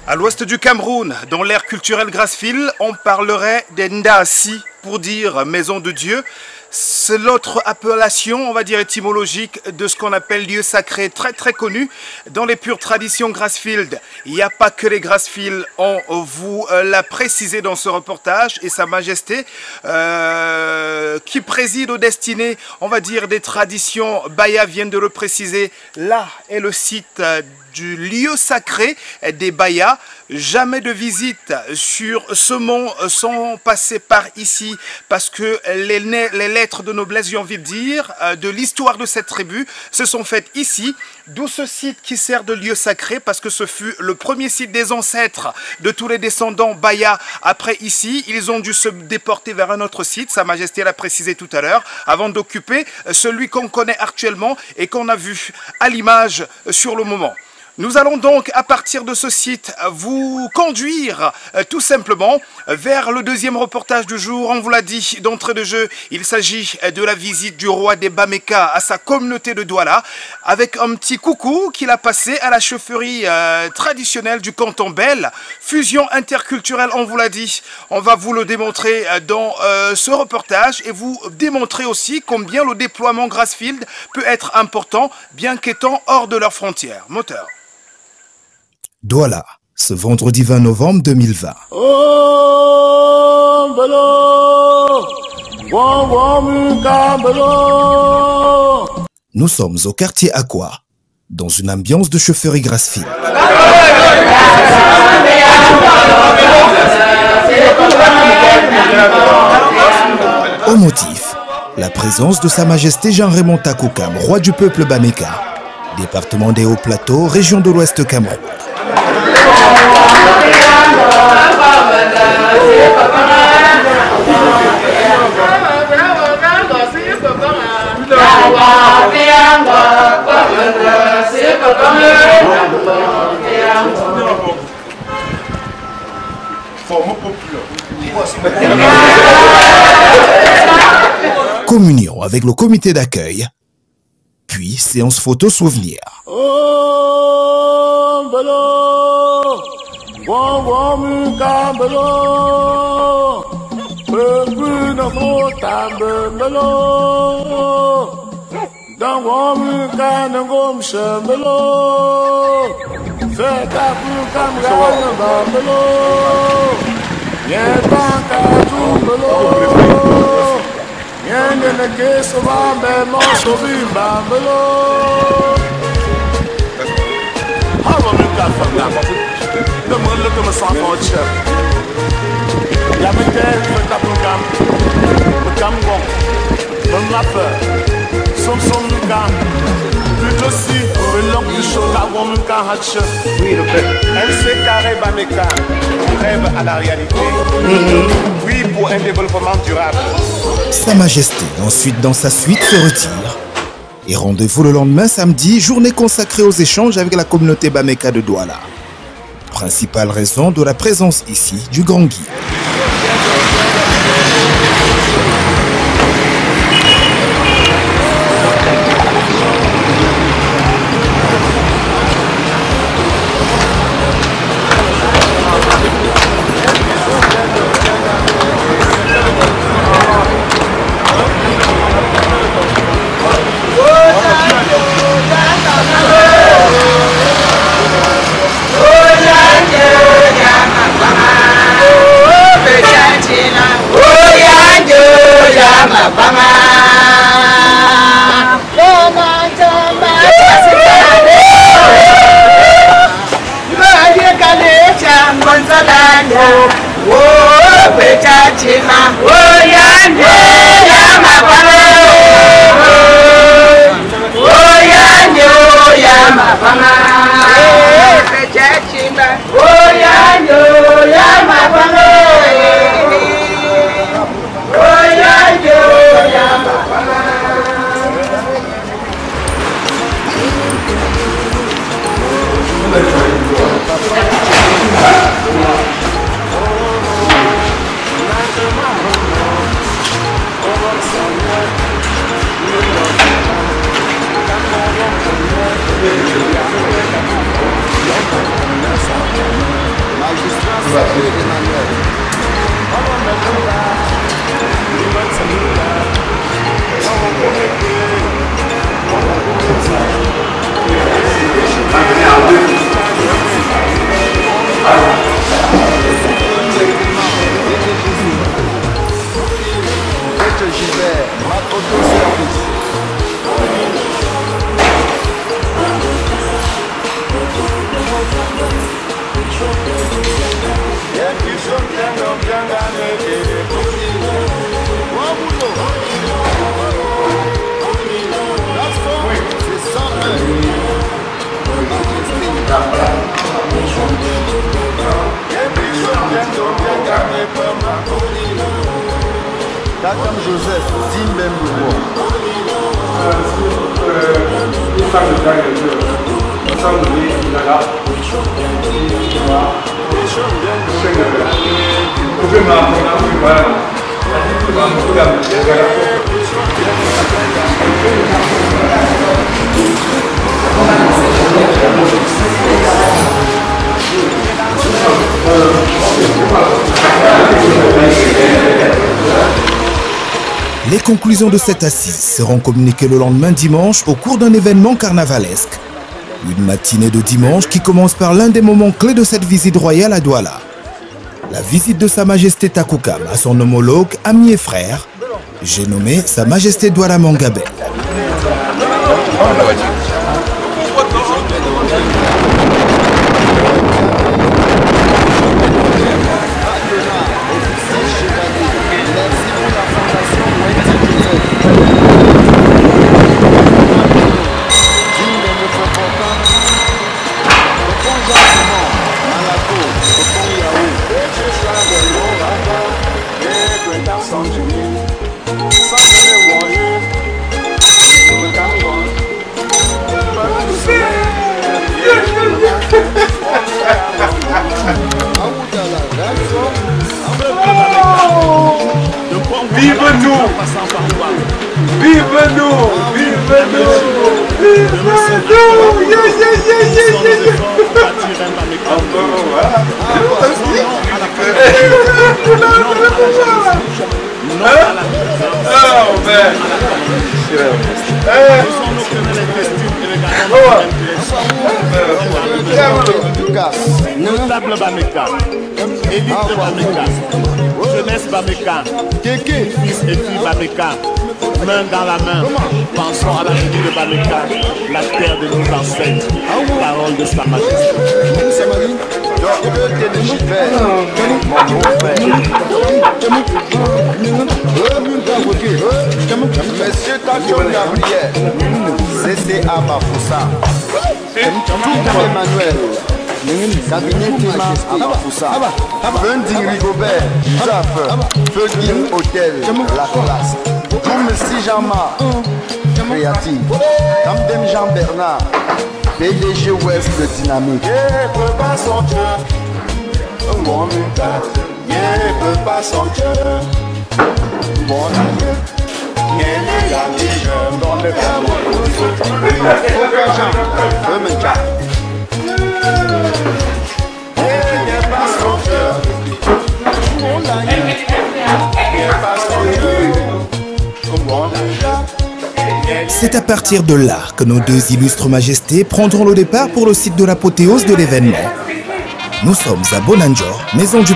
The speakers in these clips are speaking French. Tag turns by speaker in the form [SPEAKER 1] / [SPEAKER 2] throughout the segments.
[SPEAKER 1] À l'ouest du Cameroun, dans l'ère culturelle Grassfield, on parlerait des Ndasi pour dire maison de Dieu. C'est l'autre appellation, on va dire étymologique, de ce qu'on appelle lieu sacré, très connu. Dans les pures traditions Grassfield, il n'y a pas que les Grassfield, on vous l'a précisé dans ce reportage, et Sa Majesté, qui préside aux destinées, on va dire, des traditions Baya, viennent de le préciser. Là est le site du lieu sacré des Baya. Jamais de visite sur ce mont sans passer par ici, parce que les lettres de noblesse, j'ai envie de dire, de l'histoire de cette tribu se sont faites ici, d'où ce site qui sert de lieu sacré, parce que ce fut le premier site des ancêtres de tous les descendants Baya. Après ici, ils ont dû se déporter vers un autre site, Sa Majesté l'a précisé tout à l'heure, avant d'occuper celui qu'on connaît actuellement et qu'on a vu à l'image sur le moment. Nous allons donc, à partir de ce site, vous conduire tout simplement vers le deuxième reportage du jour. On vous l'a dit d'entrée de jeu, il s'agit de la visite du roi des Bameka à sa communauté de Douala, avec un petit coucou qu'il a passé à la chaufferie traditionnelle du canton Bel. Fusion interculturelle, on vous l'a dit. On va vous le démontrer dans ce reportage et vous démontrer aussi combien le déploiement Grassfield peut être important, bien qu'étant hors de leurs frontières. Moteur.
[SPEAKER 2] Douala, ce vendredi 20 novembre 2020. Nous sommes au quartier Aqua, dans une ambiance de chaufferie Grassfield. Au motif, la présence de Sa Majesté Jean-Raymond Takoukam, roi du peuple Bameka, département des Hauts-Plateaux, région de l'Ouest Cameroun. Communion avec le comité d'accueil, puis séance photo souvenir.
[SPEAKER 3] Oui, MC Carré Bameka rêve à la réalité. Oui, pour un développement durable.
[SPEAKER 2] Sa Majesté, ensuite dans sa suite, se retire. Et rendez-vous le lendemain, samedi, journée consacrée aux échanges avec la communauté Bameka de Douala. Principale raison de la présence ici du grand guide.
[SPEAKER 4] Comme Joseph, Tim Bembo.
[SPEAKER 2] Les conclusions de cette assise seront communiquées le lendemain dimanche au cours d'un événement carnavalesque. Une matinée de dimanche qui commence par l'un des moments clés de cette visite royale à Douala. La visite de Sa Majesté Takukam à son homologue, ami et frère, j'ai nommé Sa Majesté Douala Mangabé.
[SPEAKER 3] Vive-nous! Vive-nous! Vive-nous! Vive-nous!
[SPEAKER 5] Notable Bameka, élite de Bameka, jeunesse Bameka, fils et filles Bameka, main dans la main, pensons à la vie de Bameka, la terre de nos ancêtres, parole de Sa Majesté.
[SPEAKER 4] Monsieur Tacho Gabriel, CCA Bafoussa, Emmanuel, cabinet Tima Bafoussa, Funding Rigobert, Zaf, Fugging Hotel, La Classe, Toum Sijama, Créative, Kamdem Jean Bernard, PDG Ouest de Dynamique.
[SPEAKER 3] Pas son cœur, mon métal, peut pas son cœur, mon ami, dans le
[SPEAKER 2] C'est à partir de là que nos deux illustres majestés prendront le départ pour le site de l'apothéose de l'événement. Nous sommes à Bonanjor, maison du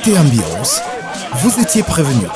[SPEAKER 2] côté ambiance, vous étiez prévenus.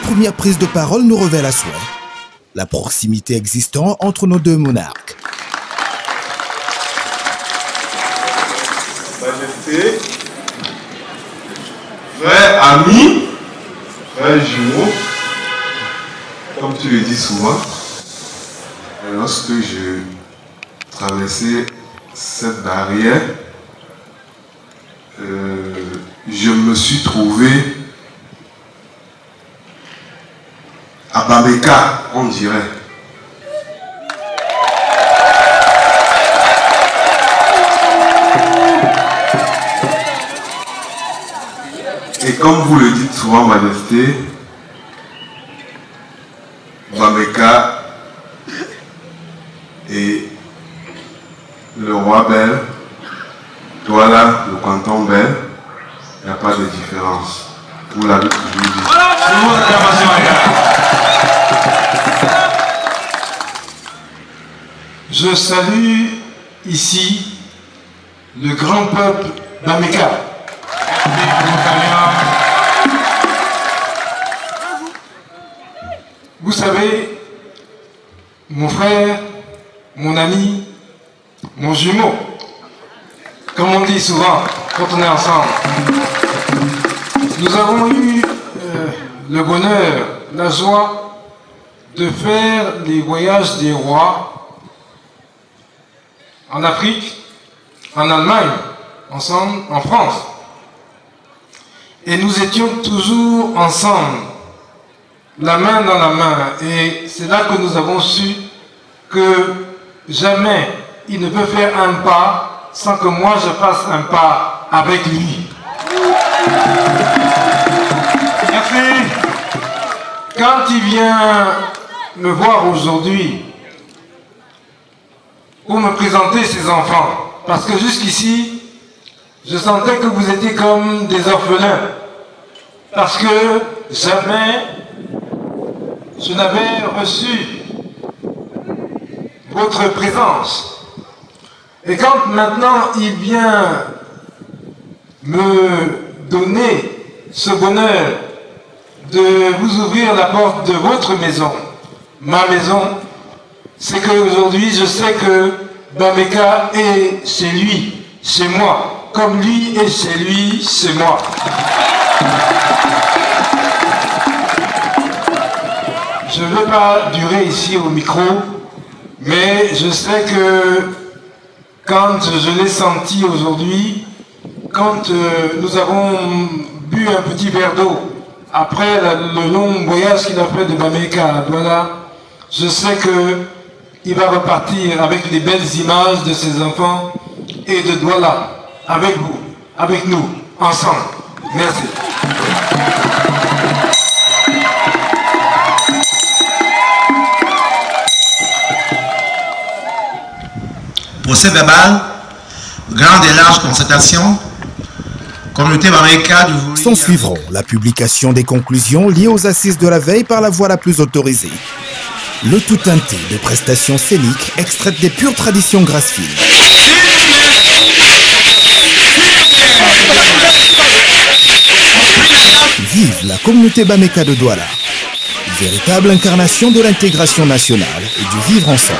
[SPEAKER 2] Première prise de parole nous révèle à souhait la proximité existant entre nos deux monarques.
[SPEAKER 6] Majesté, frères, amis, frères jumeaux, comme tu le dis souvent, lorsque je traversais cette barrière, je me suis trouvé à Bameka, on dirait. Et comme vous le dites souvent, Majesté, Bameka et le roi Bel, Douala, le canton Bel, il n'y a pas de différence. Vous l'avez toujours dit.
[SPEAKER 7] Je salue ici le grand peuple Bameka. Vous savez, mon frère, mon ami, mon jumeau, comme on dit souvent quand on est ensemble, nous avons eu le bonheur, la joie de faire les voyages des rois en Afrique, en Allemagne ensemble en France. Et nous étions toujours ensemble, la main dans la main. Et c'est là que nous avons su que jamais il ne peut faire un pas sans que moi je fasse un pas avec lui. Merci. Quand il vient me voir aujourd'hui pour me présenter ses enfants, parce que jusqu'ici, je sentais que vous étiez comme des orphelins, parce que jamais je n'avais reçu votre présence. Et quand maintenant il vient me donner ce bonheur de vous ouvrir la porte de votre maison, ma maison, c'est qu'aujourd'hui je sais que Bameka est chez lui, chez moi, comme lui est chez lui, chez moi. Je ne vais pas durer ici au micro, mais je sais que quand je l'ai senti aujourd'hui, quand nous avons bu un petit verre d'eau, après le long voyage qu'il a fait de Bameka à Douala, je sais qu'il va repartir avec les belles images de ses enfants et de Douala, avec vous, avec nous, ensemble. Merci.
[SPEAKER 8] Procès verbal, grande et large concertation, communauté Bameka du Vouli.
[SPEAKER 2] S'en suivront la publication des conclusions liées aux assises de la veille par la voie la plus autorisée. Le tout teinté de prestations scéniques extraites des pures traditions grassfield. Vive la communauté Bameka de Douala, véritable incarnation de l'intégration nationale et du vivre ensemble.